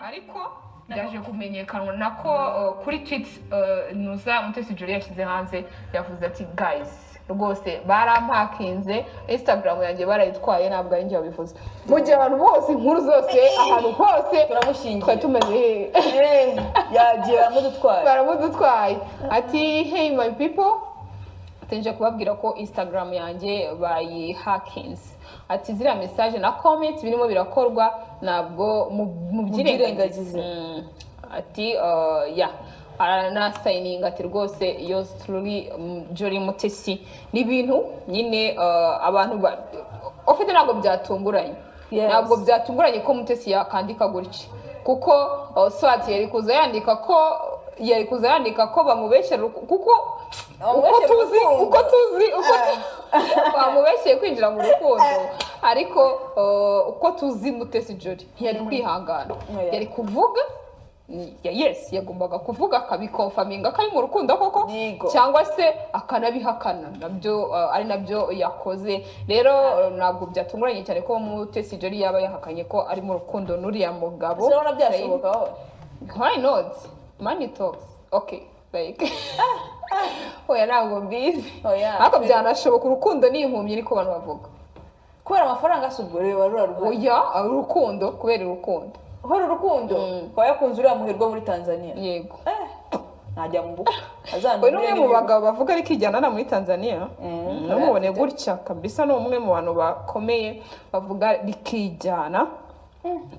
ariko byaje kumenyekanwa nako kuri tweet nuza Mutesi Jolly yashyize hanze yavuze ati guys rwose barampakinze Instagram yanjye barayitwaye ntabwo ari njye wabivuze mu gihe abantu bose inkuru zose ahantu hose turamushingiye tumeze yagiye baramudutwaye ati hey my people tenje kubabwira ko Instagram yanjye bayihakinze ati ziriya message na comment birimo birakorwa nabwo mu byirengagize ati ya arana signing ati rwose yours truly Jolly Mutesi ni ibintu nyine abantu ofite ntabwo byatunguranye ntabwo byatunguranye ko Mutesi yakandika gutya kuko swati yari kuza yandika ko bamubeshyera kuko uko tuzi bamubeshyeye kwinjira mu rukundo ariko uko tuzi Mutesi Jolly yari kwihangana yari kuvuga yes yagombaga kuvuga akabikonfaminga kari mu rukundo koko cyangwa se akanabihakana nabyo ari nabyo yakoze rero ntabwo byatunguranye cyane ko Mutesi Jolly yaba yahakanye ko ari mu rukundo n'uriya mugabo so byashoboka why not money talks okay like oya ntabwo mbizi ariko byanashoboka urukundo ni impumyi ariko abantu bavuga kubera amafaranga asubure oya urukundo kubera urukundo horo urukundo wayakunze uriya muherwa muri Tanzania yego najya mu buka azandure n'umwe mu bagabo bavuga ariko ijyana na muri Tanzania namubone gutya kabisa no umwe mu bantu bakomeye bavuga rikijyana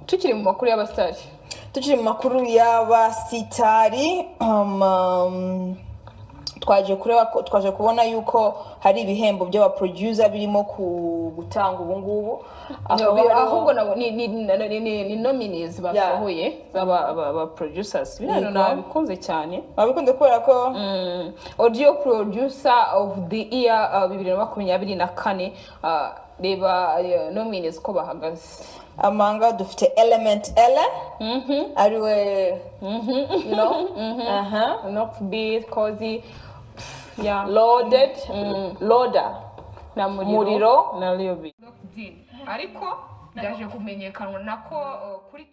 tukiri mu makuru y'abasitari twaje kubona yuko hari ibihembo by'aba producer birimo gutanga ubu ngubu ahubwo ni nominees basohoye aba producers bino nabikunze cyane babikunze kubera ko audio producer of the year 2024 reba nominees ko bahagaze amanga dufite Element ariwe you know not be cozy yeah loaded loader na muriro na Leo ariko byaje kumenyekanwa nako kuri